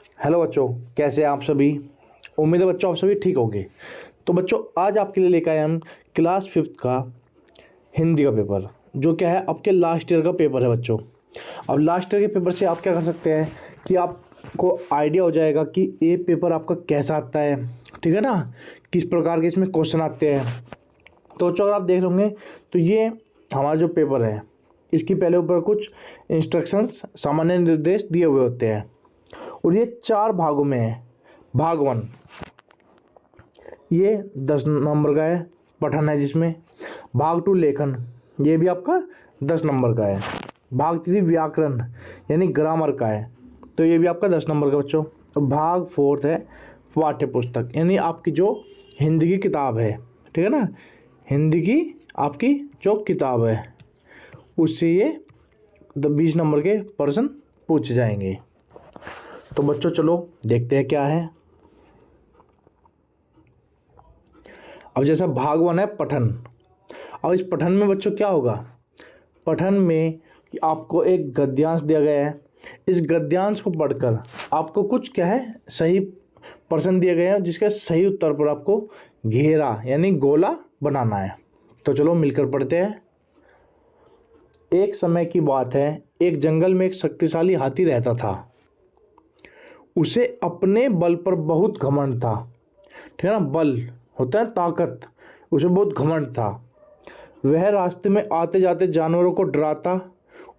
Hello बच्चों, कैसे हैं आप सभी। उम्मीद है बच्चों आप सभी ठीक होंगे। तो बच्चों आज आपके लिए लेकर आए हम क्लास 5th का हिंदी का पेपर, जो क्या है आपके लास्ट ईयर का पेपर है बच्चों। अब लास्ट ईयर के पेपर से आप क्या कर सकते हैं कि आपको आइडिया हो जाएगा कि ये पेपर आपका कैसा आता है, ठीक है ना, किस प्रकार के इसमें क्वेश्चन आते हैं। तो बच्चों अगर आप देख रहे होंगे तो ये हमारा जो पेपर है इसकी पहले ऊपर कुछ इंस्ट्रक्शंस, सामान्य निर्देश दिए हुए होते हैं और ये 4 भागों में है। भाग 1 ये 10 नंबर का है, पठन है जिसमें। भाग 2 लेखन, ये भी आपका 10 नंबर का है। भाग 3 व्याकरण यानी ग्रामर का है, तो ये भी आपका 10 नंबर का बच्चों। और भाग 4 है पाठ्य पुस्तक, यानी आपकी जो हिंदी की किताब है, ठीक है ना, हिंदी की आपकी जो किताब है उससे ये 20 नंबर के प्रश्न पूछे जाएंगे। तो बच्चों चलो देखते हैं क्या है। अब जैसा भाग 1 है पठन। अब इस पठन में बच्चों क्या होगा, पठन में आपको एक गद्यांश दिया गया है। इस गद्यांश को पढ़कर आपको कुछ क्या है सही प्रश्न दिए गए हैं, जिसके सही उत्तर पर आपको घेरा यानी गोला बनाना है। तो चलो मिलकर पढ़ते हैं। एक समय की बात है, एक जंगल में एक शक्तिशाली हाथी रहता था। उसे अपने बल पर बहुत घमंड था, ठीक है ना, बल होता है ताकत, उसे बहुत घमंड था। वह रास्ते में आते जाते जानवरों को डराता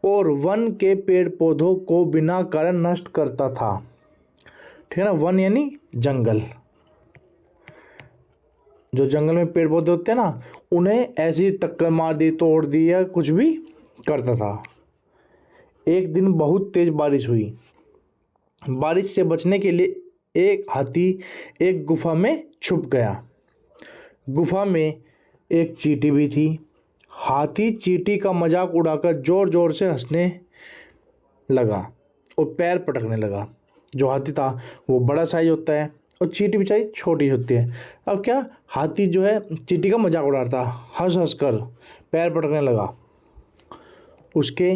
और वन के पेड़ पौधों को बिना कारण नष्ट करता था, ठीक है ना। वन यानी जंगल, जो जंगल में पेड़ पौधे होते हैं ना, उन्हें ऐसी टक्कर मार दी, तोड़ दी या कुछ भी करता था। एक दिन बहुत तेज बारिश हुई। बारिश से बचने के लिए एक हाथी एक गुफा में छुप गया। गुफा में एक चींटी भी थी। हाथी चींटी का मजाक उड़ाकर जोर जोर से हंसने लगा और पैर पटकने लगा। जो हाथी था वो बड़ा साइज होता है और चींटी बेचारी छोटी होती है। अब क्या, हाथी जो है चींटी का मजाक उड़ा रहा था, हंस हंस कर पैर पटकने लगा। उसके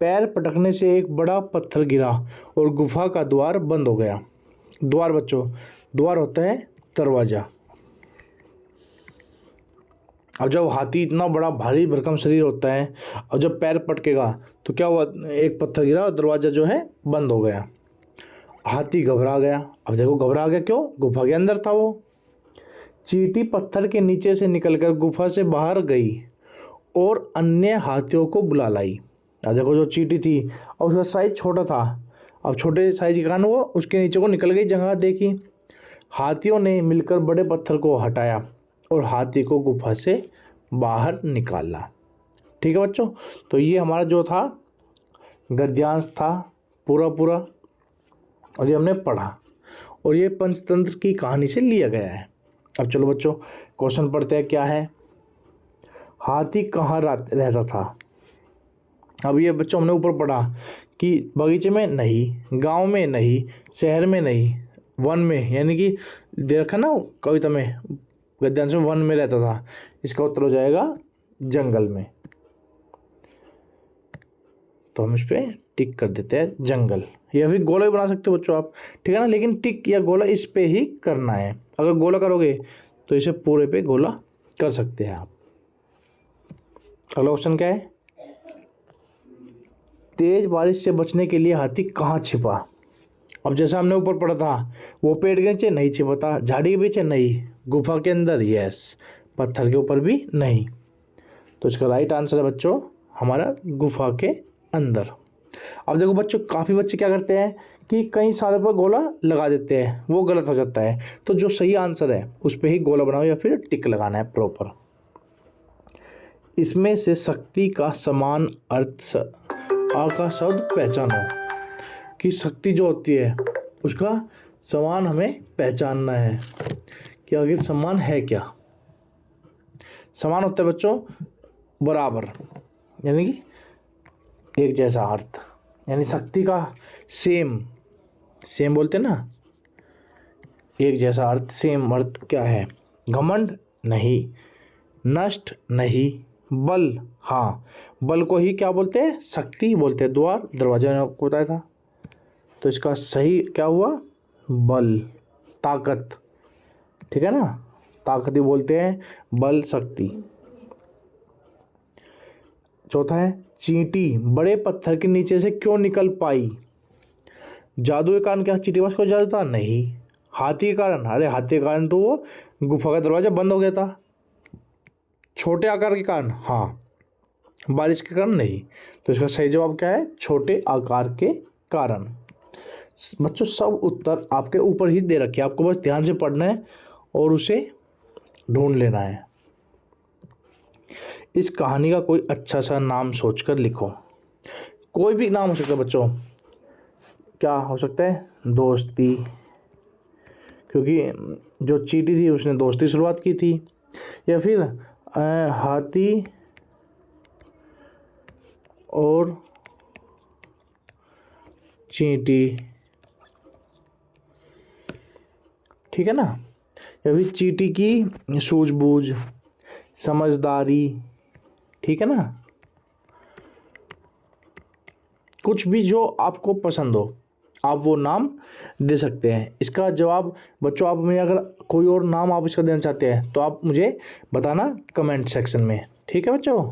पैर पटकने से एक बड़ा पत्थर गिरा और गुफा का द्वार बंद हो गया। द्वार बच्चों, द्वार होता है दरवाजा। अब जब हाथी इतना बड़ा भारी भरकम शरीर होता है और जब पैर पटकेगा तो क्या हुआ, एक पत्थर गिरा और दरवाजा जो है बंद हो गया। हाथी घबरा गया। अब देखो घबरा गया क्यों, गुफा के अंदर था वो। चींटी पत्थर के नीचे से निकलकर गुफा से बाहर गई और अन्य हाथियों को बुला लाई। अब देखो जो चींटी थी और उसका साइज छोटा था, अब छोटे साइज के कारण वो उसके नीचे को निकल गई, जगह देखी। हाथियों ने मिलकर बड़े पत्थर को हटाया और हाथी को गुफा से बाहर निकाला। ठीक है बच्चों, तो ये हमारा जो था गद्यांश था पूरा पूरा, और ये हमने पढ़ा और ये पंचतंत्र की कहानी से लिया गया है। अब चलो बच्चों क्वेश्चन पढ़ते हैं क्या है। हाथी कहाँ रहता था। अब ये बच्चों हमने ऊपर पढ़ा कि बगीचे में नहीं, गांव में नहीं, शहर में नहीं, वन में, यानी कि देखा ना कविता में गद्यांश में वन में रहता था। इसका उत्तर हो जाएगा जंगल में। तो हम इस पर टिक कर देते हैं जंगल, या फिर गोला भी बना सकते हो बच्चों आप, ठीक है ना, लेकिन टिक या गोला इस पे ही करना है। अगर गोला करोगे तो इसे पूरे पे गोला कर सकते हैं आप। अगला क्वेश्चन क्या है, तेज बारिश से बचने के लिए हाथी कहाँ छिपा। अब जैसा हमने ऊपर पढ़ा था, वो पेड़ के नीचे नहीं छिपा था, झाड़ी के पीछे नहीं, गुफा के अंदर यस, पत्थर के ऊपर भी नहीं। तो इसका राइट आंसर है बच्चों हमारा गुफा के अंदर। अब देखो बच्चों, काफ़ी बच्चे क्या करते हैं कि कई सारे पर गोला लगा देते हैं, वो गलत हो जाता है। तो जो सही आंसर है उस पर ही गोला बनाओ या फिर टिक लगाना है प्रॉपर। इसमें से शक्ति का समान अर्थ आ का शब्द पहचानो, कि शक्ति जो होती है उसका समान हमें पहचानना है कि आखिर समान है क्या। समान होता है बच्चों बराबर, यानी कि एक जैसा अर्थ, यानी शक्ति का सेम, सेम बोलते हैं ना, एक जैसा अर्थ, सेम अर्थ क्या है, घमंड नहीं, नष्ट नहीं, बल हाँ, बल को ही क्या बोलते हैं, शक्ति बोलते हैं। द्वार दरवाजा मैंने आपको बताया था। तो इसका सही क्या हुआ, बल, ताकत, ठीक है ना, ताकत ही बोलते हैं, बल, शक्ति। चौथा है चींटी बड़े पत्थर के नीचे से क्यों निकल पाई। जादू के कारण क्या चींटी पास को जादू था, नहीं। हाथी के कारण, अरे हाथी के कारण तो वो गुफा का दरवाजा बंद हो गया था। छोटे आकार के कारण, हाँ। बारिश के कारण, नहीं। तो इसका सही जवाब क्या है, छोटे आकार के कारण। बच्चों सब उत्तर आपके ऊपर ही दे रखे हैं, आपको बस ध्यान से पढ़ना है और उसे ढूंढ लेना है। इस कहानी का कोई अच्छा सा नाम सोचकर लिखो। कोई भी नाम हो सकता है बच्चों, क्या हो सकता है, दोस्ती, क्योंकि जो चींटी थी उसने दोस्ती शुरुआत की थी, या फिर हाथी और चींटी, ठीक है ना, या फिर चींटी की सूझबूझ, समझदारी, ठीक है ना, कुछ भी जो आपको पसंद हो आप वो नाम दे सकते हैं। इसका जवाब बच्चों आप में अगर कोई और नाम आप इसका देना चाहते हैं तो आप मुझे बताना कमेंट सेक्शन में, ठीक है बच्चों,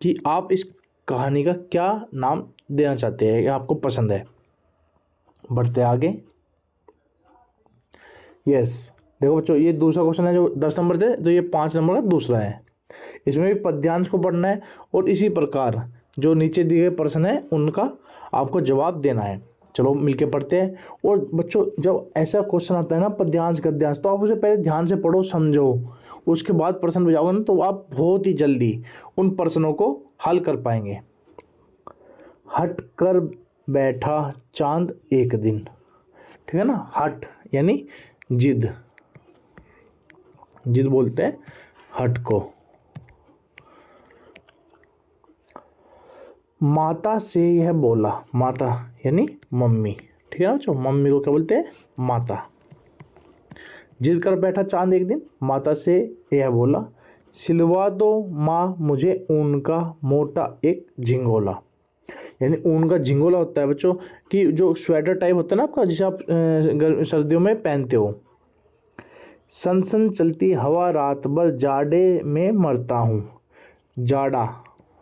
कि आप इस कहानी का क्या नाम देना चाहते हैं या आपको पसंद है। बढ़ते आगे। यस, देखो बच्चों ये दूसरा क्वेश्चन है जो 10 नंबर थे, तो ये 5 नंबर का दूसरा है। इसमें भी पद्यांश को पढ़ना है और इसी प्रकार जो नीचे दिए गए प्रश्न है उनका आपको जवाब देना है। चलो मिलके पढ़ते हैं। और बच्चों जब ऐसा क्वेश्चन आता है ना पद्यांश गद्यांश, तो आप उसे पहले ध्यान से पढ़ो, समझो, उसके बाद प्रश्न पे जाओगे ना तो आप बहुत ही जल्दी उन प्रश्नों को हल कर पाएंगे। हट कर बैठा चांद एक दिन, ठीक है ना, हट यानी जिद, जिद बोलते हैं हट को। माता से यह बोला, माता यानी मम्मी, ठीक है ना बच्चों, मम्मी को क्या बोलते हैं, माता। जिद कर बैठा चांद एक दिन, माता से यह बोला, सिलवा दो माँ मुझे ऊन का मोटा एक झिंगोला। यानी ऊन का झिंगोला होता है बच्चों कि जो स्वेटर टाइप होता है ना आपका, जिसे आप सर्दियों में पहनते हो। सन सन चलती हवा रात भर जाड़े में मरता हूँ। जाड़ा,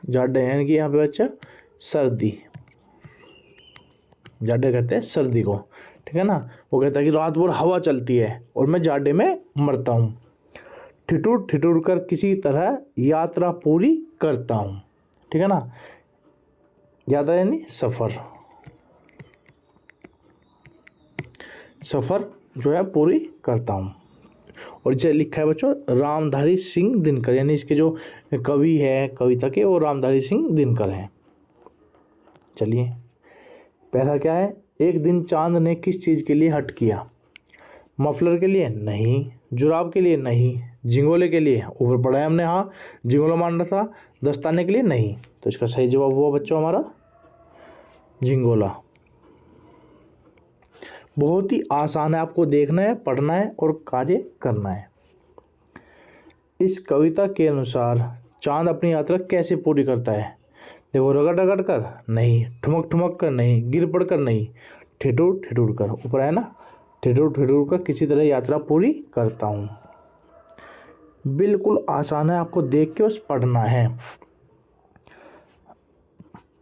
जाड़े यानी कि यहाँ पे बच्चा सर्दी, जाड़े कहते हैं सर्दी को, ठीक है ना। वो कहता है कि रात भर हवा चलती है और मैं जाड़े में मरता हूँ। ठिठुर ठिठुर कर किसी तरह यात्रा पूरी करता हूँ, ठीक है ना, यात्रा यानी सफ़र, सफ़र जो है पूरी करता हूँ। और इसे लिखा है बच्चों रामधारी सिंह दिनकर, यानी इसके जो कवि है कविता के वो रामधारी सिंह दिनकर हैं। चलिए पहला क्या है, एक दिन चांद ने किस चीज़ के लिए हट किया। मफलर के लिए नहीं, जुराब के लिए नहीं, झिंगोले के लिए, ऊपर पढ़ा है हमने, हाँ झिंगोला मान रहा था, दस्ताने के लिए नहीं। तो इसका सही जवाब हुआ बच्चों हमारा झिंगोला। बहुत ही आसान है, आपको देखना है, पढ़ना है और कार्य करना है। इस कविता के अनुसार चांद अपनी यात्रा कैसे पूरी करता है। देखो रगड़ रगड़ कर नहीं, ठुमक ठुमक कर नहीं, गिर पड़ कर नहीं, ठिठुर ठिठुर कर, ऊपर है ना, ठिठुर ठिठुर कर किसी तरह यात्रा पूरी करता हूँ। बिल्कुल आसान है, आपको देख के बस पढ़ना है।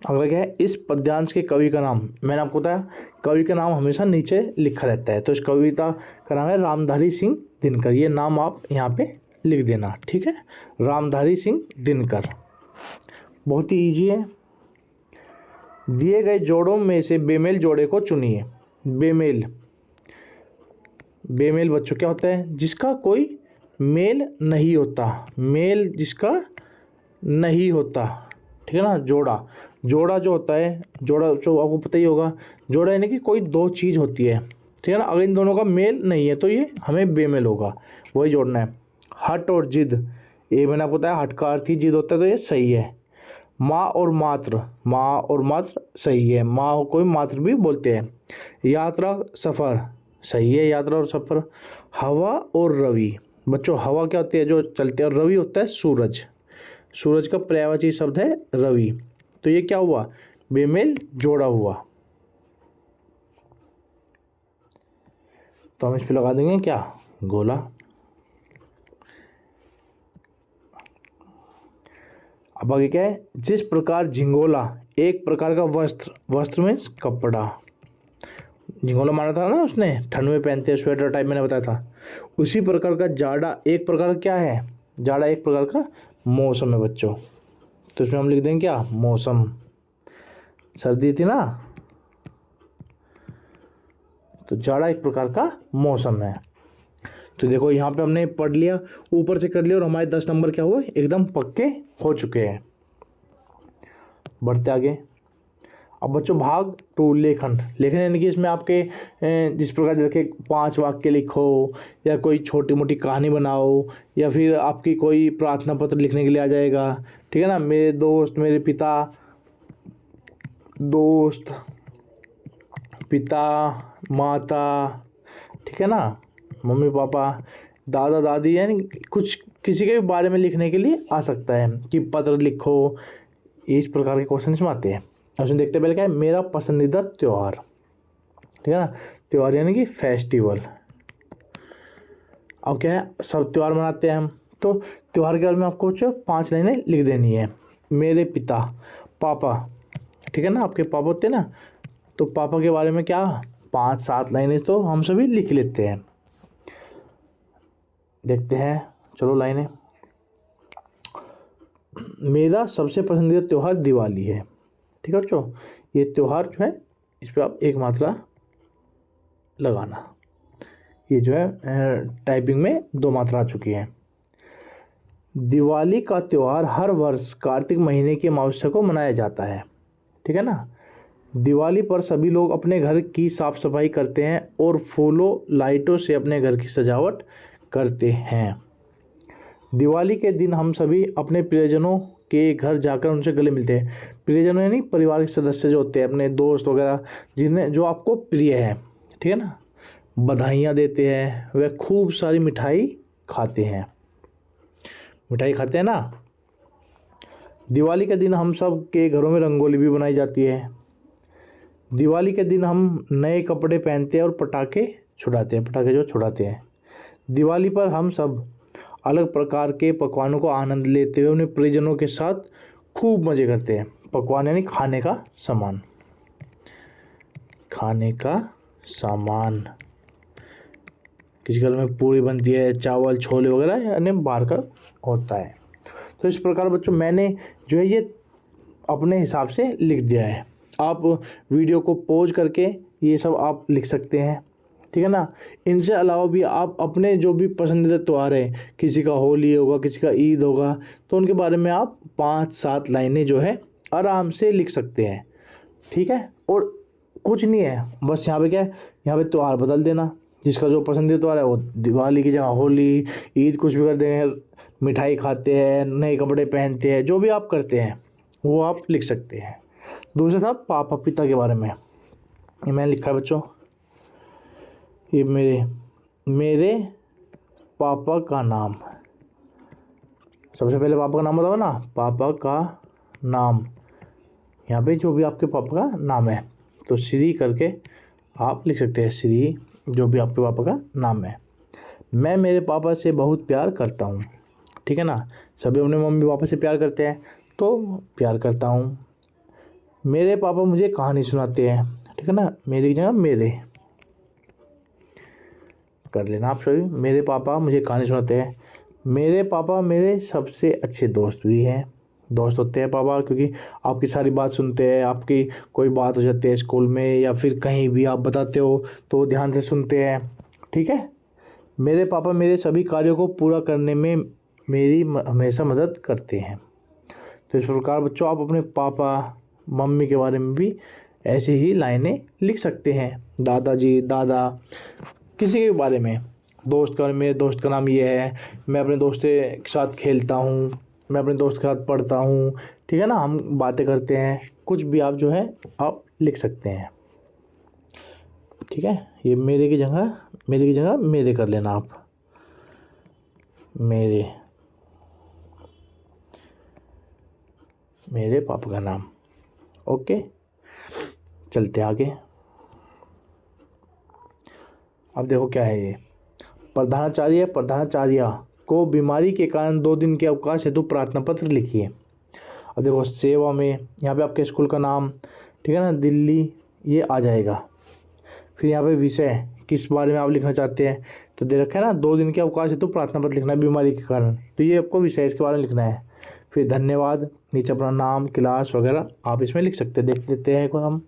अगला क्या है, इस पद्यांश के कवि का नाम, मैंने आपको बताया कवि का नाम हमेशा नीचे लिखा रहता है, तो इस कविता का नाम है रामधारी सिंह दिनकर। ये नाम आप यहाँ पे लिख देना, ठीक है, रामधारी सिंह दिनकर। बहुत ही ईजी है। दिए गए जोड़ों में से बेमेल जोड़े को चुनिए। बेमेल, बेमेल बच्चों क्या होता है, जिसका कोई मेल नहीं होता, मेल जिसका नहीं होता, ठीक है ना। जोड़ा, जोड़ा जो होता है, जोड़ा जो आपको पता ही होगा, जोड़ा यानी कि कोई दो चीज़ होती है, ठीक है ना, अगर इन दोनों का मेल नहीं है तो ये हमें बेमेल होगा, वही जोड़ना है। हट और जिद, ये मैंने आपको बताया हट का अर्थ ही जिद होता है, तो ये सही है। माँ और मात्र, माँ और मात्र सही है, माँ कोई मात्र भी बोलते हैं। यात्रा सफ़र सही है, यात्रा और सफ़र। हवा और रवि, बच्चों हवा क्या होती है जो चलती है, और रवि होता है सूरज, सूरज का पर्यायवाची शब्द है रवि। तो ये क्या हुआ, बेमेल जोड़ा हुआ। तो हम इस पे लगा देंगे क्या, गोला। अब आगे क्या है, जिस प्रकार झिंगोला एक प्रकार का वस्त्र, वस्त्र मीन्स कपड़ा, झिंगोला माना था ना उसने, ठंड में पहनते हैं स्वेटर टाइप, मैंने बताया था। उसी प्रकार का जाड़ा एक प्रकार का क्या है, जाड़ा एक प्रकार का मौसम है बच्चों। तो इसमें हम लिख देंगे क्या, मौसम। सर्दी थी ना, तो जाड़ा एक प्रकार का मौसम है। तो देखो यहाँ पे हमने पढ़ लिया, ऊपर से कर लिया, और हमारे 10 नंबर क्या हुए, एकदम पक्के हो चुके हैं। बढ़ते आगे। अब बच्चों भाग 2, लेखन। लेखन यानी कि इसमें आपके जिस प्रकार रखे 5 वाक्य लिखो, या कोई छोटी मोटी कहानी बनाओ, या फिर आपकी कोई प्रार्थना पत्र लिखने के लिए आ जाएगा। ठीक है ना, मेरे दोस्त, मेरे पिता, दोस्त, पिता, माता, ठीक है ना, मम्मी पापा, दादा दादी, यानी कुछ किसी के भी बारे में लिखने के लिए आ सकता है कि पत्र लिखो। इस प्रकार के क्वेश्चन इसमें आते हैं। उसमें देखते पहले क्या है, मेरा पसंदीदा त्यौहार। ठीक है ना, त्यौहार यानी कि फेस्टिवल। अब क्या है, सब त्यौहार मनाते हैं हम, तो त्यौहार के बारे में आपको 5 लाइनें लिख देनी है। मेरे पिता, पापा, ठीक है ना, आपके पापा होते हैं ना, तो पापा के बारे में क्या 5-7 लाइनें तो हम सभी लिख लेते हैं। देखते हैं, चलो लाइनें। मेरा सबसे पसंदीदा त्यौहार दिवाली है। ठीक है बच्चों, ये त्यौहार जो है इस पर आप एक मात्रा लगाना। ये जो है टाइपिंग में 2 मात्रा आ चुकी है। दिवाली का त्यौहार हर वर्ष कार्तिक महीने की अमावस्या को मनाया जाता है। ठीक है ना, दिवाली पर सभी लोग अपने घर की साफ सफाई करते हैं और फूलों लाइटों से अपने घर की सजावट करते हैं। दिवाली के दिन हम सभी अपने प्रियजनों के घर जाकर उनसे गले मिलते हैं। प्रियजनों यानी परिवार के सदस्य जो होते हैं, अपने दोस्त वगैरह, जिन्हें जो आपको प्रिय है, ठीक है ना, बधाइयाँ देते हैं, वह खूब सारी मिठाई खाते हैं। मिठाई खाते हैं ना। दिवाली के दिन हम सब के घरों में रंगोली भी बनाई जाती है। दिवाली के दिन हम नए कपड़े पहनते हैं और पटाखे छुड़ाते हैं, पटाखे जो छुड़ाते हैं। दिवाली पर हम सब अलग प्रकार के पकवानों को आनंद लेते हुए अपने परिजनों के साथ खूब मज़े करते हैं। पकवान यानी खाने का सामान, खाने का सामान। किसी घर में पूरी बनती है, चावल छोले वगैरह, यानी बाहर का होता है। तो इस प्रकार बच्चों मैंने जो है ये अपने हिसाब से लिख दिया है। आप वीडियो को पॉज करके ये सब आप लिख सकते हैं। ठीक है ना, इनसे अलावा भी आप अपने जो भी पसंदीदा त्यौहार है, किसी का होली होगा, किसी का ईद होगा, तो उनके बारे में आप 5-7 लाइनें जो है आराम से लिख सकते हैं। ठीक है, और कुछ नहीं है, बस यहाँ पे क्या है, यहाँ पे त्यौहार बदल देना। जिसका जो पसंदीदा त्यौहार है वो दिवाली की जगह होली, ईद कुछ भी कर देंगे, मिठाई खाते हैं, नए कपड़े पहनते हैं, जो भी आप करते हैं वो आप लिख सकते हैं। दूसरा था पापा पिता के बारे में, ये मैंने लिखा है बच्चों। ये मेरे पापा का नाम, सबसे पहले पापा का नाम बताओ ना, पापा का नाम। यहाँ पे जो भी आपके पापा का नाम है तो श्री करके आप लिख सकते हैं, श्री, जो भी आपके पापा का नाम है। मैं मेरे पापा से बहुत प्यार करता हूँ। ठीक है ना, सभी अपने मम्मी पापा से प्यार करते हैं, तो प्यार करता हूँ। मेरे पापा मुझे कहानी सुनाते हैं। ठीक है ना, मेरी जगह मेरे कर लेना आप सभी। मेरे पापा मुझे कहानी सुनाते हैं। मेरे पापा मेरे सबसे अच्छे दोस्त भी हैं। दोस्त होते हैं पापा, क्योंकि आपकी सारी बात सुनते हैं, आपकी कोई बात हो जाती है स्कूल में या फिर कहीं भी आप बताते हो तो वो ध्यान से सुनते हैं। ठीक है, मेरे पापा मेरे सभी कार्यों को पूरा करने में मेरी हमेशा मदद करते हैं। तो इस प्रकार बच्चों आप अपने पापा मम्मी के बारे में भी ऐसे ही लाइनें लिख सकते हैं। दादाजी, दादा, किसी के बारे में, दोस्त का, मेरे दोस्त का नाम ये है, मैं अपने दोस्त के साथ खेलता हूँ, मैं अपने दोस्त के साथ पढ़ता हूँ। ठीक है ना, हम बातें करते हैं, कुछ भी आप जो है आप लिख सकते हैं। ठीक है, ये मेरे की जगह मेरे कर लेना आप, मेरे पापा का नाम। ओके, चलते आगे। अब देखो क्या है ये, प्रधानाचार्य प्रधानाचार्या को बीमारी के कारण 2 दिन के अवकाश हेतु प्रार्थना पत्र लिखिए। अब देखो सेवा में यहाँ पे आपके स्कूल का नाम, ठीक है ना, दिल्ली, ये आ जाएगा। फिर यहाँ पे विषय किस बारे में आप लिखना चाहते हैं, तो दे रखा है ना 2 दिन के अवकाश हेतु प्रार्थना पत्र लिखना है बीमारी के कारण, तो ये आपको विषय इसके बारे में लिखना है। फिर धन्यवाद, नीचे अपना नाम, क्लास वगैरह आप इसमें लिख सकते हैं। देख लेते हैं एक बार हम।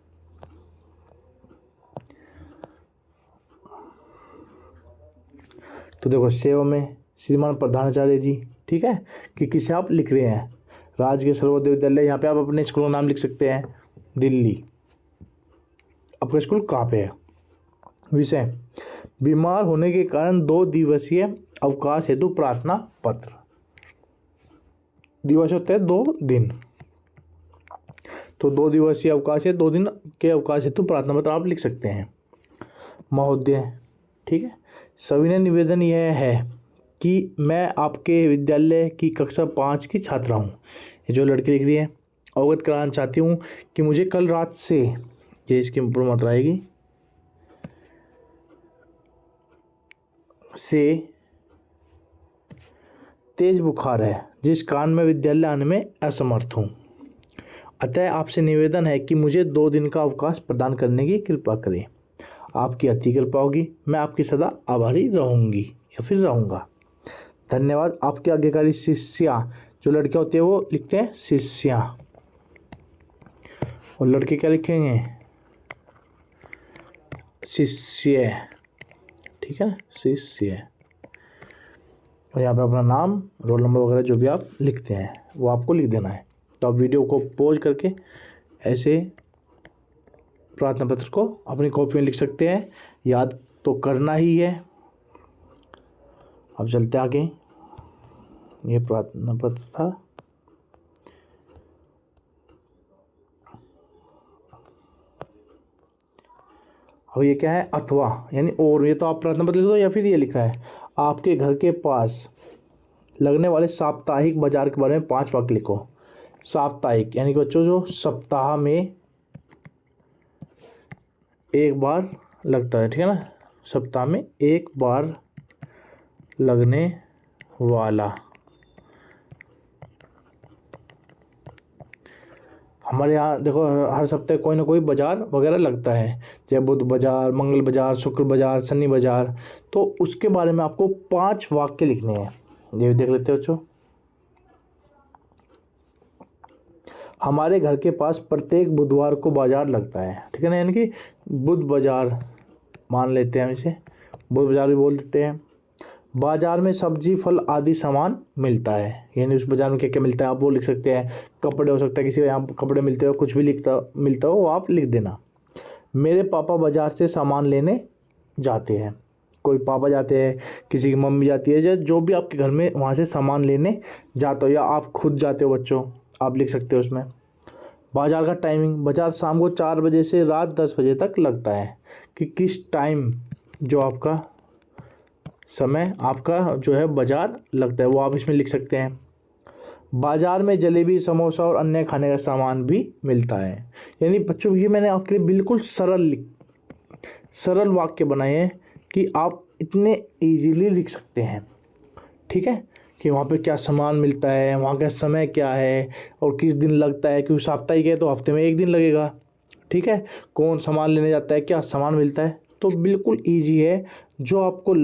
तो देखो सेवा में श्रीमान प्रधानाचार्य जी, ठीक है, कि किसे आप लिख रहे हैं। राजकीय सर्वोदय विद्यालय, यहाँ पे आप अपने स्कूल का नाम लिख सकते हैं, दिल्ली। आपका स्कूल कहाँ पे है। विषय बीमार होने के कारण 2 दिवसीय अवकाश हेतु प्रार्थना पत्र। दिवस होते हैं 2 दिन, तो 2 दिवसीय अवकाश है, 2 दिन के अवकाश हेतु प्रार्थना पत्र आप लिख सकते हैं। महोदय, ठीक है, सविनय निवेदन यह है कि मैं आपके विद्यालय की कक्षा 5 की छात्रा हूँ। ये जो लड़की लिख रही है, अवगत कराना चाहती हूँ कि मुझे कल रात से, ये इसकी पूर्ण मात्रा आएगी, से तेज बुखार है, जिस कारण मैं विद्यालय आने में असमर्थ हूँ। अतः आपसे निवेदन है कि मुझे 2 दिन का अवकाश प्रदान करने की कृपा करें। आपकी अति कृपा होगी, मैं आपकी सदा आभारी रहूँगी या फिर रहूँगा। धन्यवाद। आपके आज्ञाकारी शिष्या, जो लड़कियाँ होती है वो लिखते हैं शिष्या, और लड़के क्या लिखेंगे, शिष्य, ठीक है, शिष्य। और यहाँ पे अपना नाम, रोल नंबर वगैरह जो भी आप लिखते हैं वो आपको लिख देना है। तो आप वीडियो को पॉज करके ऐसे प्रार्थना पत्र को अपनी कॉपी में लिख सकते हैं, याद तो करना ही है। अब चलते आगे, ये प्रार्थना पत्र था। अब ये क्या है, अथवा यानी और, ये तो आप प्रार्थना पत्र लिख दो, या फिर ये लिखा है आपके घर के पास लगने वाले साप्ताहिक बाजार के बारे में 5 वाक्य लिखो। साप्ताहिक यानी कि बच्चों जो सप्ताह में एक बार लगता है, ठीक है ना, सप्ताह में एक बार लगने वाला। हमारे यहाँ देखो हर सप्ताह कोई ना कोई बाजार वगैरह लगता है, जैसे बुध बाजार, मंगल बाजार, शुक्र बाजार, शनि बाजार, तो उसके बारे में आपको 5 वाक्य लिखने हैं। ये देख लेते हो बच्चों। हमारे घर के पास प्रत्येक बुधवार को बाजार लगता है, ठीक है ना, यानी कि बुध बाजार मान लेते हैं हम इसे, बुध बाजार भी बोल देते हैं। बाजार में सब्जी, फल आदि सामान मिलता है, यानी उस बाजार में क्या क्या मिलता है आप वो लिख सकते हैं। कपड़े हो सकता है, किसी यहाँ कपड़े मिलते हो, कुछ भी मिलता हो वो आप लिख देना। मेरे पापा बाजार से सामान लेने जाते हैं, कोई पापा जाते हैं, किसी की मम्मी जाती है, या जो भी आपके घर में वहाँ से सामान लेने जाते हो, या आप खुद जाते हो बच्चों, आप लिख सकते हो उसमें। बाजार का टाइमिंग, बाजार शाम को 4 बजे से रात 10 बजे तक लगता है, कि किस टाइम जो आपका समय आपका जो है बाजार लगता है वो आप इसमें लिख सकते हैं। बाजार में जलेबी, समोसा और अन्य खाने का सामान भी मिलता है। यानी बच्चों ये मैंने आपके लिए बिल्कुल सरल वाक्य बनाए हैं कि आप इतने इजीली लिख सकते हैं, ठीक है, कि वहाँ पे क्या सामान मिलता है, वहाँ का समय क्या है, और किस दिन लगता है, क्योंकि साप्ताहिक है तो हफ्ते में 1 दिन लगेगा, ठीक है, कौन सामान लेने जाता है, क्या सामान मिलता है, तो बिल्कुल ईजी है। जो आपको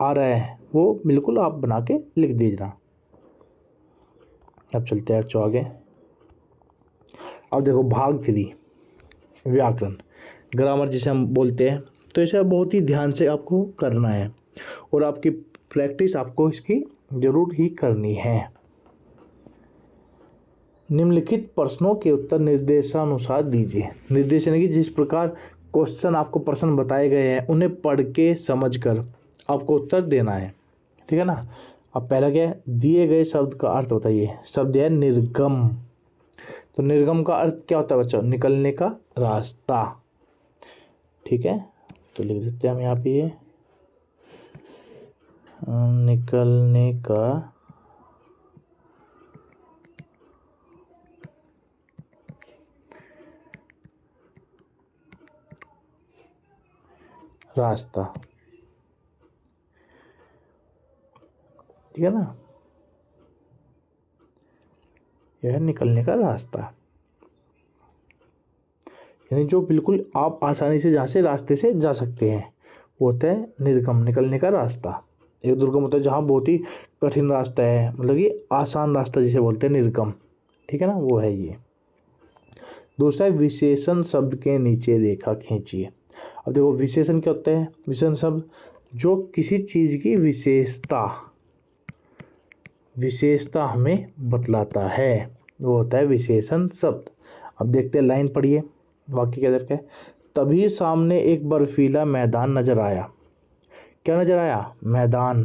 आ रहा है वो बिल्कुल आप बना के लिख दीजिए। अब चलते हैं बच्चों आगे। अब देखो भाग 3, व्याकरण, ग्रामर जिसे हम बोलते हैं, तो इसे बहुत ही ध्यान से आपको करना है, और आपकी प्रैक्टिस आपको इसकी जरूर ही करनी है। निम्नलिखित प्रश्नों के उत्तर निर्देशानुसार दीजिए। निर्देश यानी कि जिस प्रकार क्वेश्चन आपको प्रश्न बताए गए हैं उन्हें पढ़ के समझकर आपको उत्तर देना है, ठीक है ना। अब पहला क्या है, दिए गए शब्द का अर्थ बताइए। शब्द है निर्गम, तो निर्गम का अर्थ क्या होता है बच्चों, निकलने का रास्ता, ठीक है, तो लिख देते हैं हम यहाँ पे ये निकलने का रास्ता। ठीक है ना, यह है निकलने का रास्ता, यानी जो बिल्कुल आप आसानी से जहाँ से रास्ते से जा सकते हैं वो होता है निर्गम, निकलने का रास्ता। एक दुर्गम होता है जहाँ बहुत ही कठिन रास्ता है, मतलब कि आसान रास्ता जिसे बोलते हैं निर्गम, ठीक है ना, वो है ये। दूसरा है विशेषण शब्द के नीचे रेखा खींचिए। अब देखो विशेषण क्या होता है, विशेषण शब्द जो किसी चीज़ की विशेषता हमें बतलाता है वो होता है विशेषण शब्द। अब देखते हैं, लाइन पढ़िए, वाक्य क्या दरकार है। तभी सामने एक बर्फीला मैदान नजर आया। क्या नजर आया, मैदान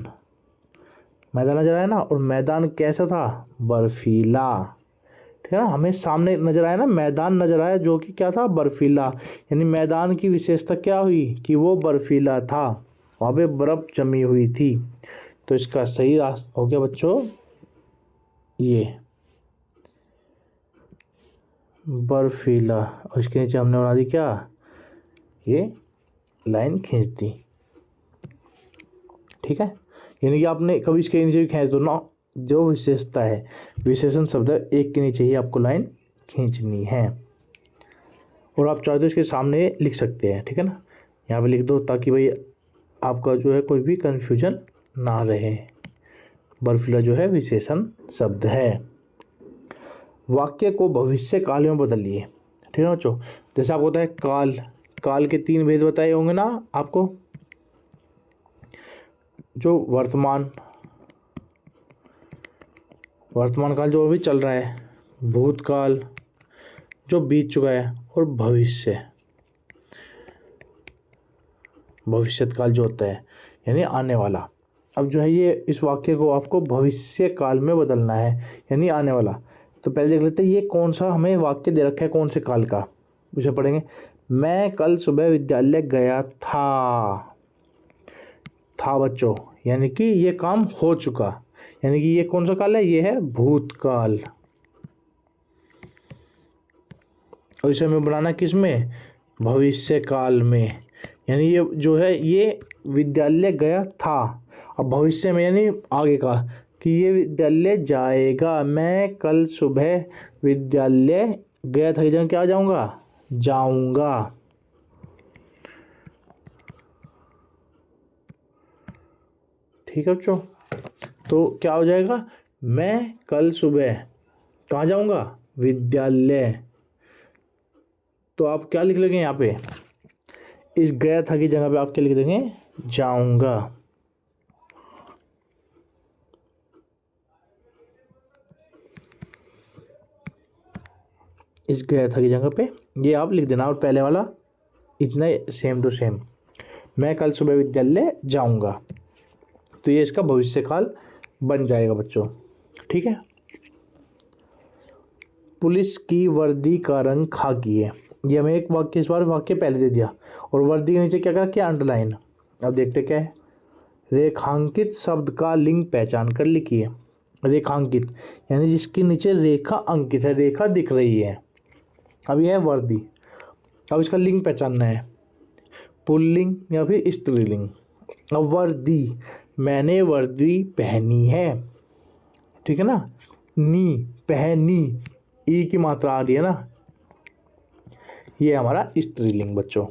नजर आया ना, और मैदान कैसा था, बर्फीला, ठीक है ना। हमें सामने नजर आया ना, मैदान नजर आया जो कि क्या था, बर्फीला, यानी मैदान की विशेषता क्या हुई कि वो बर्फीला था, वहाँ पे बर्फ जमी हुई थी। तो इसका सही रास्ता हो गया बच्चों ये बर्फीला, और इसके नीचे हमने बना दी क्या, ये लाइन खींच दी, ठीक है। यानी कि आपने कभी इसके नीचे भी खींच दो ना, जो विशेषता है, विशेषण शब्द है, एक के नीचे ही आपको लाइन खींचनी है। और आप चाहे तो इसके सामने लिख सकते हैं, ठीक है ना, यहाँ पे लिख दो ताकि भाई आपका जो है कोई भी कन्फ्यूजन ना रहे। बर्फीला जो है विशेषण शब्द है। वाक्य को भविष्य काल में बदलिए, ठीक है बच्चों। जैसे आपको होता है काल के 3 भेद बताए होंगे ना आपको, जो वर्तमान काल जो अभी चल रहा है, भूतकाल जो बीत चुका है, और भविष्यत काल जो होता है यानी आने वाला। अब जो है ये इस वाक्य को आपको भविष्य काल में बदलना है, यानी आने वाला। तो पहले देख लेते हैं ये कौन सा हमें वाक्य दे रखा है, कौन से काल का, उसे पढ़ेंगे। मैं कल सुबह विद्यालय गया था बच्चों, यानी कि ये काम हो चुका, यानी कि ये कौन सा काल है, ये है भूतकाल। और इसे हमें बनाना किस में, भविष्य काल में, यानी ये जो है ये विद्यालय गया था, अब भविष्य में यानी आगे का कि ये विद्यालय जाएगा। मैं कल सुबह विद्यालय गया था, जगह क्या जाऊंगा, जाऊंगा। ठीक है बच्चों, तो क्या हो जाएगा, मैं कल सुबह कहाँ जाऊंगा, विद्यालय। तो आप क्या लिख लेंगे यहाँ पे, इस गया था की जगह पे आप क्या लिख देंगे, जाऊंगा। इस गया था की जगह पे ये आप लिख देना, और पहले वाला इतना सेम टू सेम, मैं कल सुबह विद्यालय जाऊंगा। तो ये इसका भविष्यकाल बन जाएगा बच्चों, ठीक है। पुलिस की वर्दी का रंग खाकी है, ये हमें एक वाक्य, इस बार वाक्य पहले दे दिया, और वर्दी के नीचे क्या करा, क्या अंडरलाइन। अब देखते क्या है, रेखांकित शब्द का लिंग पहचान कर लिखिए। रेखांकित यानी जिसके नीचे रेखा अंकित है, रेखा दिख रही है। अब यह है वर्दी, अब इसका लिंग पहचानना है, पुल्लिंग या फिर स्त्रीलिंग। अब वर्दी, मैंने वर्दी पहनी है, ठीक है ना, नी पहनी, ई की मात्रा आ रही है ना, ये हमारा स्त्रीलिंग बच्चों।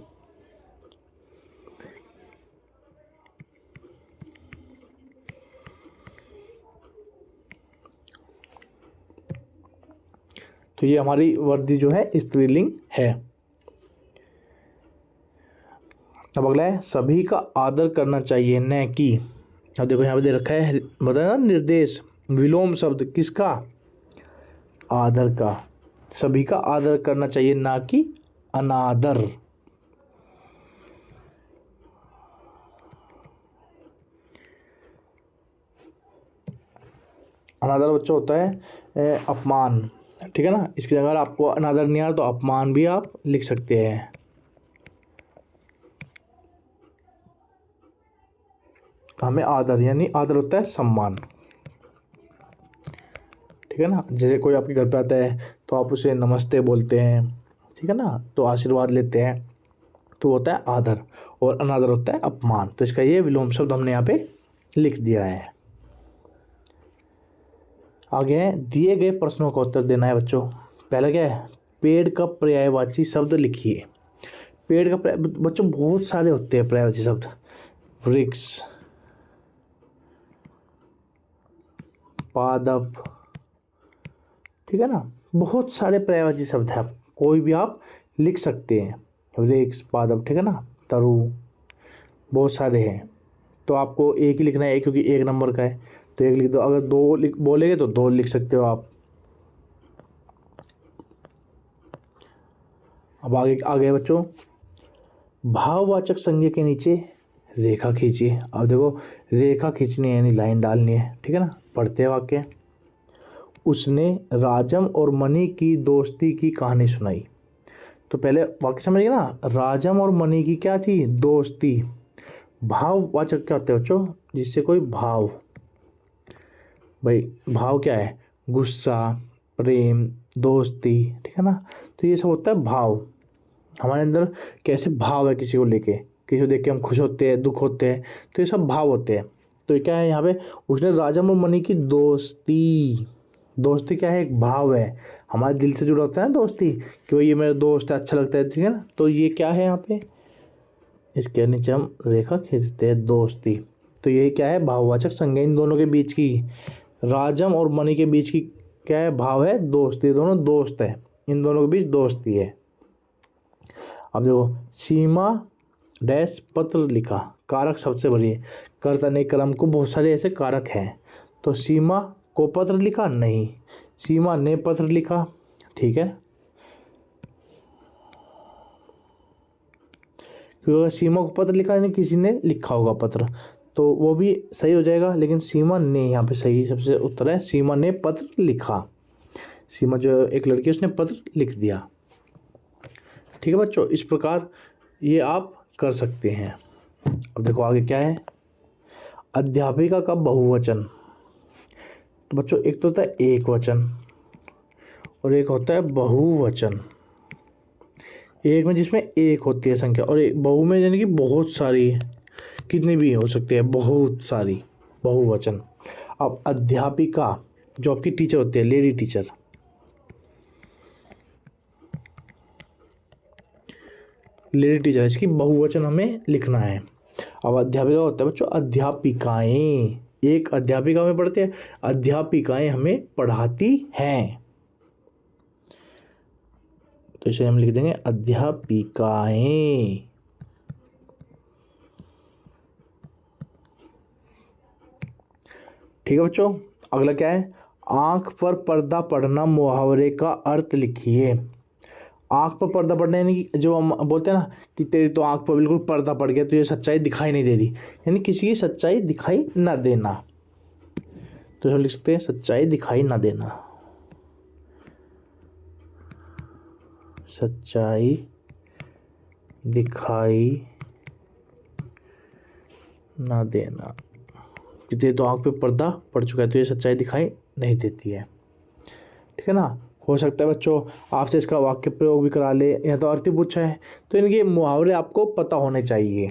तो ये हमारी वर्दी जो है स्त्रीलिंग है। अब अगला है सभी का आदर करना चाहिए न कि। अब देखो यहाँ पे दे रखा है, बताया ना, निर्देश विलोम शब्द किसका, आदर का। सभी का आदर करना चाहिए ना कि अनादर। अनादर बच्चा होता है अपमान, ठीक है ना। इसकी जगह आपको अनादर नहीं आ रहा तो अपमान भी आप लिख सकते हैं। हमें आदर यानी आदर होता है सम्मान, ठीक है ना। जैसे कोई आपके घर पे आता है तो आप उसे नमस्ते बोलते हैं, ठीक है ना, तो आशीर्वाद लेते हैं, तो होता है आदर। और अनादर होता है अपमान। तो इसका ये विलोम शब्द हमने यहाँ पे लिख दिया है। आगे है दिए गए प्रश्नों का उत्तर देना है बच्चों। पहला क्या है, पेड़ का पर्यायवाची शब्द लिखिए। पेड़ का बच्चों बहुत सारे होते हैं पर्यायवाची शब्द, वृक्ष, पादप, ठीक है ना, बहुत सारे पर्यायवाची शब्द हैं, कोई भी आप लिख सकते हैं, वृक्ष, पादप, ठीक है ना, तरु, बहुत सारे हैं। तो आपको एक ही लिखना है, क्योंकि एक नंबर का है तो एक लिख दो। अगर दो लिख बोलेंगे तो दो लिख सकते हो आप। अब आगे आगे बच्चों, भाववाचक संज्ञा के नीचे रेखा खींचिए। अब देखो रेखा खींचनी है यानी लाइन डालनी है, ठीक है ना। पढ़ते हैं वाक्य, उसने राजम और मणि की दोस्ती की कहानी सुनाई। तो पहले वाक्य समझिए ना, राजम और मणि की क्या थी, दोस्ती। भाववाचक क्या होते हैं बच्चों, जिससे कोई भाव, भाई भाव क्या है, गुस्सा, प्रेम, दोस्ती, ठीक है ना। तो ये सब होता है भाव। हमारे अंदर कैसे भाव है किसी को लेके, किसी को देख के हम खुश होते हैं, दुख होते हैं, तो ये सब भाव होते हैं। तो ये क्या है यहाँ पे, उसने राजम और मणि की दोस्ती। दोस्ती क्या है, एक भाव है, हमारे दिल से जुड़ा होता है ना दोस्ती, कि भाई ये मेरा दोस्त है, अच्छा लगता है, ठीक है ना। तो ये क्या है यहाँ पे, इसके नीचे हम रेखा खींचते हैं, दोस्ती। तो ये क्या है, भाववाचक संज्ञा इन दोनों के बीच की, राजम और मणि के बीच की क्या है, भाव है दोस्ती, दोनों दोस्त है, इन दोनों के बीच दोस्ती है। अब देखो, सीमा डैश पत्र लिखा, कारक सबसे बड़ी है, कर्ता ने क्रम को बहुत सारे ऐसे कारक हैं। तो सीमा को पत्र लिखा नहीं, सीमा ने पत्र लिखा, ठीक है, क्योंकि अगर सीमा को पत्र लिखा यानी किसी ने लिखा होगा पत्र, तो वो भी सही हो जाएगा, लेकिन सीमा ने यहाँ पे सही सबसे उत्तर है, सीमा ने पत्र लिखा। सीमा जो एक लड़की उसने पत्र लिख दिया, ठीक है बच्चों। इस प्रकार ये आप कर सकते हैं। अब देखो आगे क्या है, अध्यापिका का बहुवचन। तो बच्चों एक तो होता है एक वचन और एक होता है बहुवचन। एक में जिसमें एक होती है संख्या, और एक बहु में यानी कि बहुत सारी, कितनी भी हो सकती है, बहुत सारी, बहुवचन। अब अध्यापिका जो आपकी टीचर होती है, लेडी टीचर, लेडी टीचर, इसकी बहुवचन हमें लिखना है। अब अध्यापिका होता है बच्चों अध्यापिकाएं, एक अध्यापिका में पढ़ते हैं, अध्यापिकाएं हमें पढ़ाती हैं, तो इसे हम लिख देंगे अध्यापिकाएं। ठीक है बच्चों, अगला क्या है, आंख पर पर्दा पड़ना मुहावरे का अर्थ लिखिए। आंख पर पर्दा पड़ना यानी कि जो हम बोलते हैं ना कि तेरी तो आंख पर बिल्कुल पर्दा पड़ गया, तो ये सच्चाई दिखाई नहीं दे रही, यानी किसी की सच्चाई दिखाई ना देना। तो हम लिख सकते हैं सच्चाई दिखाई ना देना, सच्चाई दिखाई ना देना, कि तेरी तो आंख पे पर्दा पड़ चुका है, तो ये सच्चाई दिखाई नहीं देती है, ठीक है ना। हो सकता है बच्चों आपसे इसका वाक्य प्रयोग भी करा ले, या तो अर्थ ही पूछा है, तो इनके मुहावरे आपको पता होने चाहिए।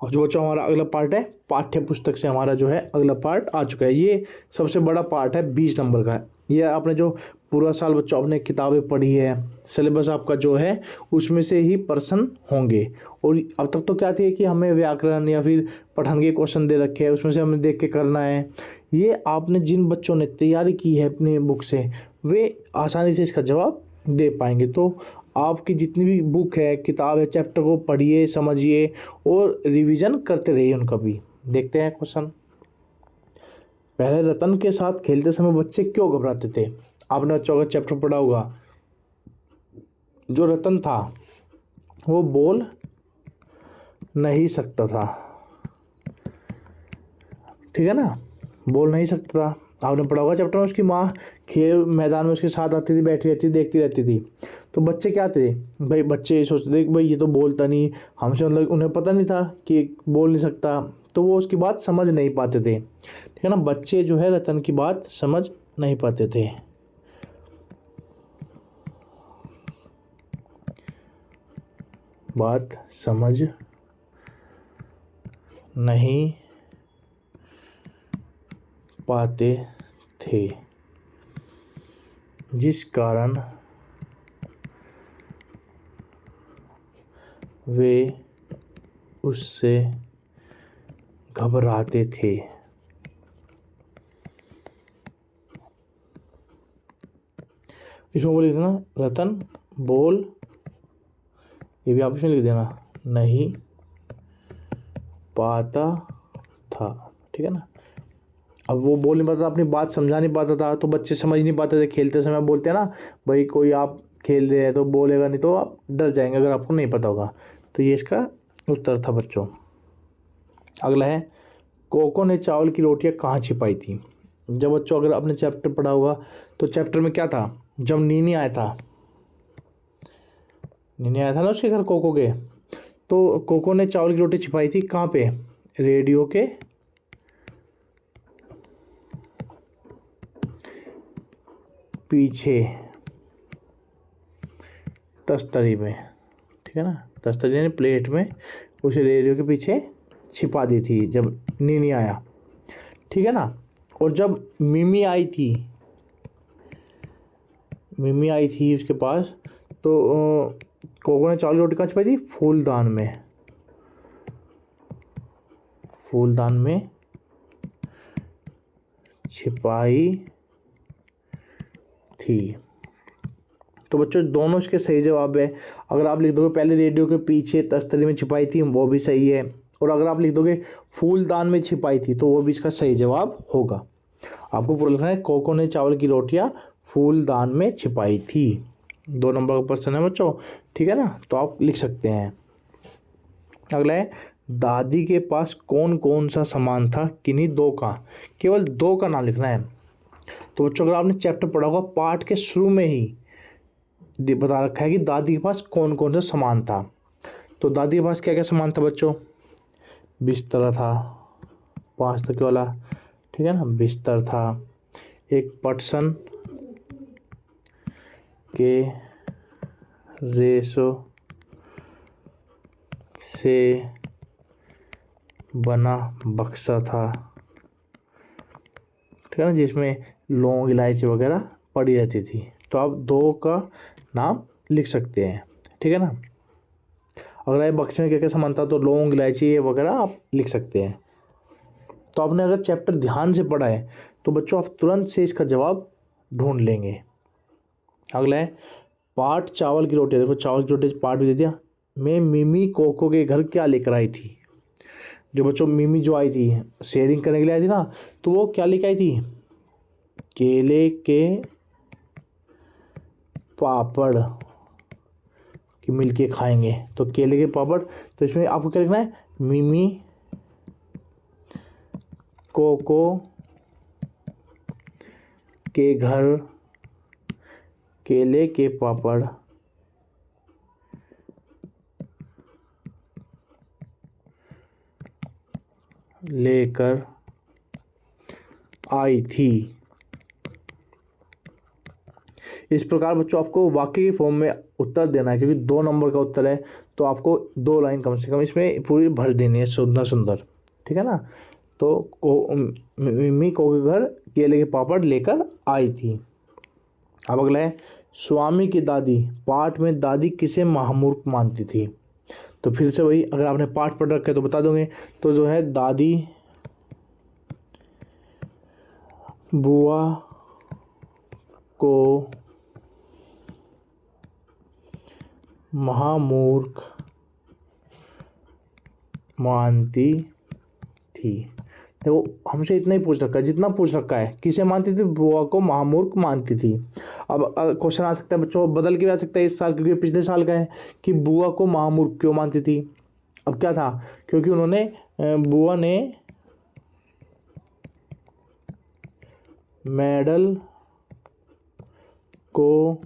और जो बच्चों हमारा अगला पार्ट है, पाठ्य पुस्तक से हमारा जो है अगला पार्ट आ चुका है। ये सबसे बड़ा पार्ट है, 20 नंबर का है। ये आपने जो पूरा साल बच्चों आपने किताबें पढ़ी है, सिलेबस आपका जो है उसमें से ही प्रश्न होंगे। और अब तक तो क्या थी कि हमें व्याकरण या फिर पठन के क्वेश्चन दे रखे हैं, उसमें से हमें देख के करना है। ये आपने जिन बच्चों ने तैयारी की है अपनी बुक से, वे आसानी से इसका जवाब दे पाएंगे। तो आपकी जितनी भी बुक है, किताब है, चैप्टर को पढ़िए, समझिए और रिवीजन करते रहिए उनका भी। देखते हैं क्वेश्चन। पहले रतन के साथ खेलते समय बच्चे क्यों घबराते थे। आपने बच्चों का चैप्टर पढ़ा होगा, जो रतन था वो बोल नहीं सकता था, ठीक है ना, बोल नहीं सकता था। आपने पढ़ा होगा चैप्टर में, उसकी माँ खेल मैदान में उसके साथ आती थी, बैठी रहती थी, देखती रहती थी। तो बच्चे क्या थे भाई, बच्चे ये सोचते थे कि भाई ये तो बोलता नहीं हमसे, मतलब उन्हें पता नहीं था कि बोल नहीं सकता, तो वो उसकी बात समझ नहीं पाते थे, ठीक है ना। बच्चे जो है रतन की बात समझ नहीं पाते थे। बात समझ नहीं पाते थे, जिस कारण वे उससे घबराते थे। इसमें वो लिख देना, रतन बोल, ये भी आप इसमें लिख देना, नहीं पाता था, ठीक है ना। अब वो बोल नहीं पाता था, अपनी बात समझा नहीं पाता था, तो बच्चे समझ नहीं पाते थे। खेलते समय बोलते हैं ना भाई, कोई आप खेल रहे हैं तो बोलेगा नहीं तो आप डर जाएंगे अगर आपको नहीं पता होगा। तो ये इसका उत्तर था बच्चों। अगला है, कोको ने चावल की रोटियां कहाँ छिपाई थी। जब बच्चों अगर आपने चैप्टर पढ़ा होगा तो चैप्टर में क्या था, जब नीनी आया था, नीनी आया था ना उसके घर कोको के, तो कोको ने चावल की रोटी छिपाई थी कहाँ पे, रेडियो के पीछे तस्तरी में, ठीक है ना, तस्तरी यानी प्लेट में, उसे रेडियो के पीछे छिपा दी थी जब नीनी आया, ठीक है ना। और जब मिमी आई थी, मिमी आई थी उसके पास, तो कोको ने चावल की रोटी कहाँ छिपाई थी, फूलदान में, फूलदान में छिपाई थी। तो बच्चों दोनों इसके सही जवाब है। अगर आप लिख दोगे पहले रेडियो के पीछे तस्तरी में छिपाई थी, वो भी सही है, और अगर आप लिख दोगे फूलदान में छिपाई थी तो वो भी इसका सही जवाब होगा। आपको पूरा लिखना है, कोको ने चावल की रोटियां फूलदान में छिपाई थी। 2 नंबर का प्रश्न है बच्चों, ठीक है ना, तो आप लिख सकते हैं। अगला है, दादी के पास कौन कौन सा सामान था, किन्हीं 2 का, केवल 2 का नाम लिखना है। तो बच्चों अगर आपने चैप्टर पढ़ा होगा, पाठ के शुरू में ही बता रखा है कि दादी के पास कौन कौन सा सामान था। तो दादी के पास क्या क्या सामान था बच्चों, बिस्तर था, 5 तकिया वाला, ठीक है ना, बिस्तर था, एक पटसन के रेशों से बना बक्सा था, ठीक है ना, जिसमें लौंग इलायची वगैरह पड़ी रहती थी। तो आप 2 का नाम लिख सकते हैं, ठीक है ना। अगर ये बक्से में क्या क्या सामान था तो लौंग इलायची ये वगैरह आप लिख सकते हैं। तो आपने अगर चैप्टर ध्यान से पढ़ा है तो बच्चों आप तुरंत से इसका जवाब ढूंढ लेंगे। अगला है, पाट चावल की रोटी, देखो चावल की रोटी से पाट भी दे दिया। मैं मिमी कोको के घर क्या लेकर आई थी। जो बच्चों मिमी जो आई थी शेयरिंग करने के लिए आई थी ना, तो वो क्या लेकर आई थी, केले के पापड़ कि मिलके खाएंगे। तो केले के पापड़, तो इसमें आपको क्या लिखना है, मिमी कोको के घर केले के पापड़ लेकर आई थी। इस प्रकार बच्चों आपको वाक्य के फॉर्म में उत्तर देना है, क्योंकि 2 नंबर का उत्तर है तो आपको 2 लाइन कम से कम इसमें पूरी भर देनी है, सुंदर सुंदर, ठीक है ना। तो मिमी को के घर केले के पापड़ लेकर आई थी। अब अगला है, स्वामी की दादी, पाठ में दादी किसे महामूर्ख मानती थी। तो फिर से वही, अगर आपने पाठ पढ़ रखे तो बता दोगे। तो जो है, दादी बुआ को महामूर्ख मानती थी। देखो हमसे इतना ही पूछ रखा है, जितना पूछ रखा है, किसे मानती थी, बुआ को महामूर्ख मानती थी। अब क्वेश्चन आ सकता है बच्चों, बदल के भी आ सकता है इस साल, क्योंकि पिछले साल का है कि बुआ को महामूर्ख क्यों मानती थी। अब क्या था, क्योंकि उन्होंने बुआ ने मेडल को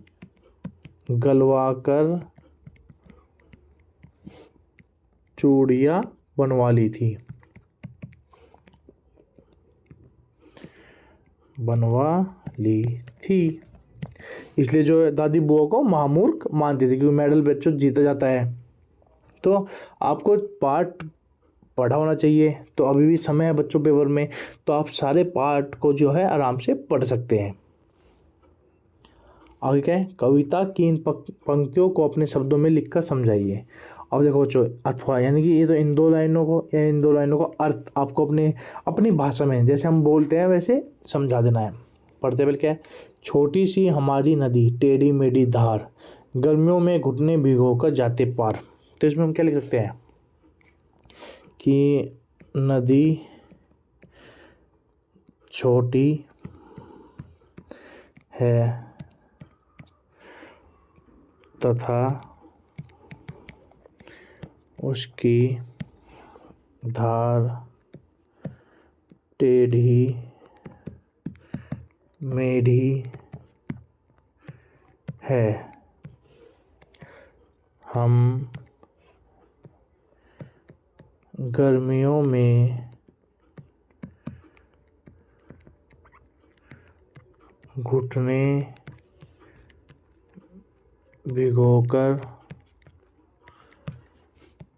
गलवाकर चूड़ियाँ बनवा ली थी, इसलिए जो है दादी बुआ को महामूर्ख मानती थी, क्योंकि मेडल बच्चों जीता जाता है। तो आपको पाठ पढ़ा होना चाहिए। तो अभी भी समय है बच्चों पेपर में, तो आप सारे पार्ट को जो है आराम से पढ़ सकते हैं। आगे क्या है, कविता की इन पंक्तियों को अपने शब्दों में लिखकर समझाइए। अब देखो बच्चों, अथवा यानी कि ये तो इन दो लाइनों को या इन दो लाइनों का अर्थ आपको अपनी भाषा में जैसे हम बोलते हैं वैसे समझा देना है। पढ़ते पहले क्या है, छोटी सी हमारी नदी टेढ़ी मेढ़ी धार, गर्मियों में घुटने भिगो कर जाते पार। तो इसमें हम क्या लिख सकते हैं कि नदी छोटी है तथा उसकी धार टेढ़ी मेढ़ी है, हम गर्मियों में घुटने भिगोकर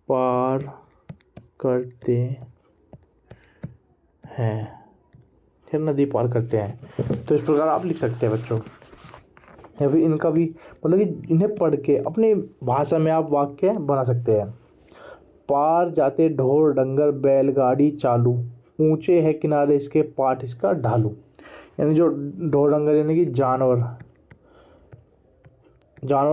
पार करते हैं, फिर नदी पार करते हैं। तो इस प्रकार आप लिख सकते हैं बच्चों। या फिर इनका भी मतलब कि इन्हें पढ़ के अपनी भाषा में आप वाक्य बना सकते हैं। पार जाते ढोर डंगर बैलगाड़ी चालू, ऊंचे है किनारे इसके पाट इसका ढालू। यानी जो ढोर डंगर यानी कि जानवर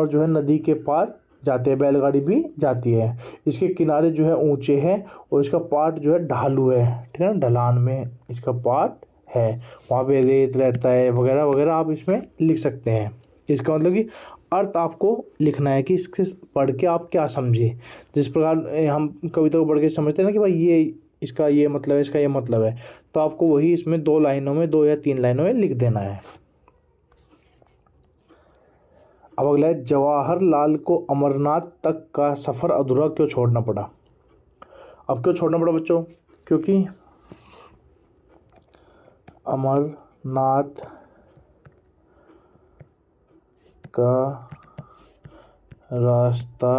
जो है नदी के पार जाते हैं, बैलगाड़ी भी जाती है, इसके किनारे जो है ऊंचे हैं और इसका पाट जो है ढालू है, ठीक है ना, ढलान में इसका पाट है, वहाँ पे रेत रहता है वगैरह वगैरह आप इसमें लिख सकते हैं। इसका मतलब कि अर्थ आपको लिखना है कि इसके पढ़ के आप क्या समझे। जिस प्रकार हम कविता को पढ़ के समझते हैं ना कि भाई ये इसका ये मतलब है, इसका ये मतलब है, तो आपको वही इसमें 2 लाइनों में 2 या 3 लाइनों में लिख देना है। अब अगला है, जवाहरलाल को अमरनाथ तक का सफ़र अधूरा क्यों छोड़ना पड़ा। अब क्यों छोड़ना पड़ा बच्चों, क्योंकि अमरनाथ का रास्ता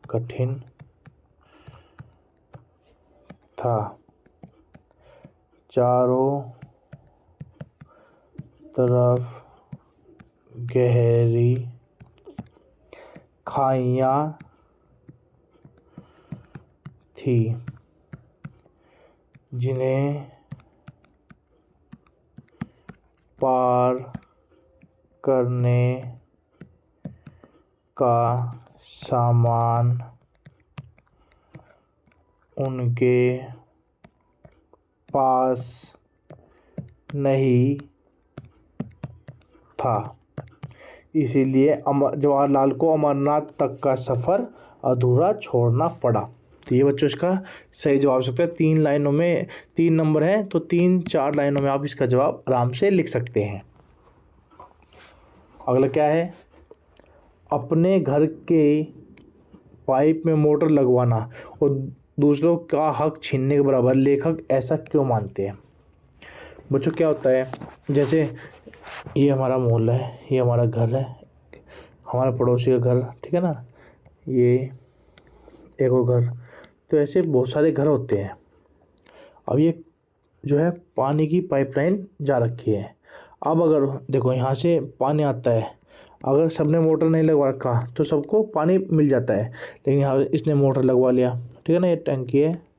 कठिन था, चारों तरफ गहरी खाइयाँ थी, जिन्हें पार करने का सामान उनके पास नहीं था, इसीलिए जवाहरलाल को अमरनाथ तक का सफ़र अधूरा छोड़ना पड़ा। तो ये बच्चों इसका सही जवाब हो सकता है। 3 लाइनों में 3 नंबर है, तो 3-4 लाइनों में आप इसका जवाब आराम से लिख सकते हैं। अगला क्या है, अपने घर के पाइप में मोटर लगवाना और दूसरों का हक छीनने के बराबर, लेखक ऐसा क्यों मानते हैं। बच्चों क्या होता है, जैसे ये हमारा मोहल्ला है, ये हमारा घर है, हमारा पड़ोसी का घर, ठीक है ना, ये एक और घर, तो ऐसे बहुत सारे घर होते हैं। अब ये जो है पानी की पाइपलाइन जा रखी है। अब अगर देखो यहाँ से पानी आता है, अगर सबने मोटर नहीं लगवा रखा तो सबको पानी मिल जाता है, लेकिन यहाँ इसने मोटर लगवा लिया, ठीक है ना, ये टंकी है,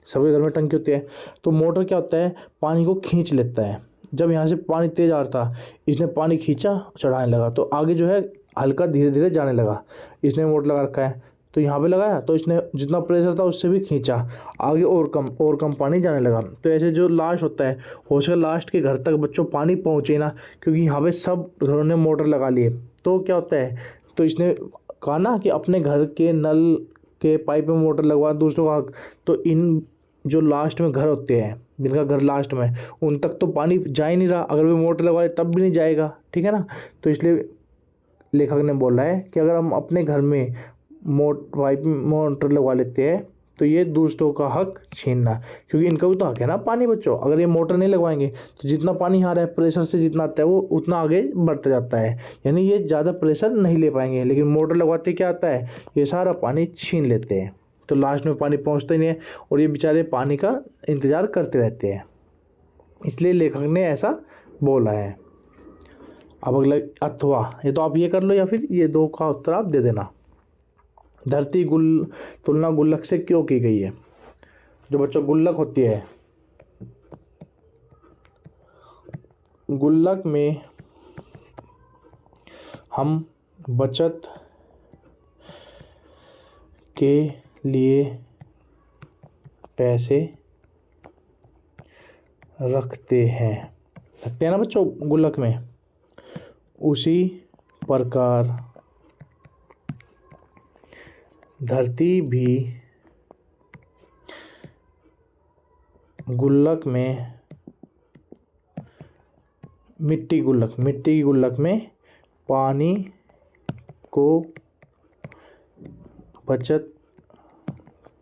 सबके घर में टंकी होती है, तो मोटर क्या होता है, पानी को खींच लेता है। जब यहाँ से पानी तेज़ आ रहा था, इसने पानी खींचा, चढ़ाने लगा, तो आगे जो है हल्का धीरे धीरे जाने लगा। इसने मोटर लगा रखा है तो यहाँ पे लगाया, तो इसने जितना प्रेशर था उससे भी खींचा, आगे और कम पानी जाने लगा। तो ऐसे जो लास्ट होता है, हो सके लास्ट के घर तक बच्चों पानी पहुँचे ना, क्योंकि यहाँ पे सब घरों ने मोटर लगा लिए। तो क्या होता है, तो इसने कहा ना कि अपने घर के नल के पाइप में मोटर लगवा दूसरों का हक, तो इन जो लास्ट में घर होते हैं, जिनका घर लास्ट में, उन तक तो पानी जा ही नहीं रहा, अगर वे मोटर लगवाए तब भी नहीं जाएगा, ठीक है ना। तो इसलिए लेखक ने बोला है कि अगर हम अपने घर में पाइप मोटर लगवा लेते हैं तो ये दूसरों का हक छीनना, क्योंकि इनका भी तो हक है ना पानी बच्चों। अगर ये मोटर नहीं लगवाएंगे तो जितना पानी यहाँ रहा है प्रेशर से जितना आता है वो उतना आगे बढ़ता जाता है, यानी ये ज़्यादा प्रेशर नहीं ले पाएंगे। लेकिन मोटर लगवाते क्या आता है, ये सारा पानी छीन लेते हैं। तो लास्ट में पानी पहुंचता ही नहीं है और ये बेचारे पानी का इंतज़ार करते रहते हैं, इसलिए लेखक ने ऐसा बोला है। अब अगला अथवा, ये तो आप ये कर लो या फिर ये दो का उत्तर आप दे देना। धरती तुलना गुल्लक से क्यों की गई है? जो बच्चों गुल्लक होती है, गुल्लक में हम बचत के लिए पैसे रखते हैं ना बच्चों गुल्लक में, उसी प्रकार धरती भी गुल्लक में मिट्टी की गुल्लक में पानी को बचत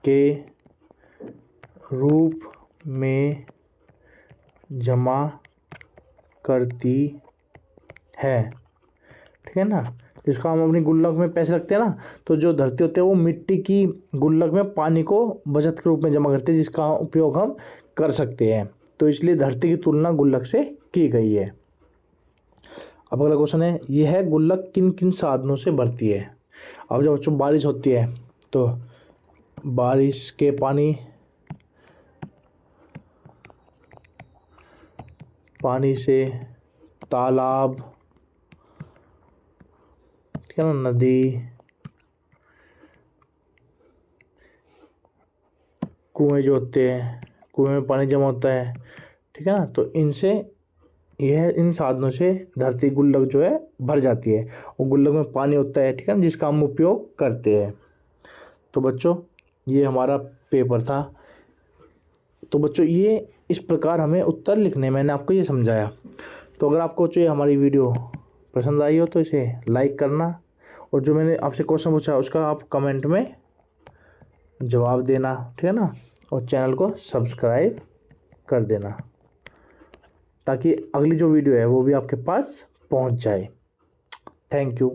के रूप में जमा करती है, ठीक है ना। जिसका हम अपनी गुल्लक में पैसे रखते हैं ना, तो जो धरती होते हैं वो मिट्टी की गुल्लक में पानी को बचत के रूप में जमा करते हैं, जिसका उपयोग हम कर सकते हैं। तो इसलिए धरती की तुलना गुल्लक से की गई है। अब अगला क्वेश्चन है, यह गुल्लक किन किन साधनों से भरती है? अब जब बच्चों बारिश होती है तो बारिश के पानी से तालाब, ठीक है ना, नदी, कुएं जो होते हैं, कुएं में पानी जमा होता है, ठीक है ना। तो इन साधनों से धरती गुल्लक जो है भर जाती है और गुल्लक में पानी होता है, ठीक है ना, जिसका हम उपयोग करते हैं। तो बच्चों ये हमारा पेपर था। तो बच्चों ये इस प्रकार हमें उत्तर लिखने, मैंने आपको ये समझाया। तो अगर आपको जो हमारी वीडियो पसंद आई हो तो इसे लाइक करना, और जो मैंने आपसे क्वेश्चन पूछा उसका आप कमेंट में जवाब देना, ठीक है ना, और चैनल को सब्सक्राइब कर देना ताकि अगली जो वीडियो है वो भी आपके पास पहुंच जाए। Thank you.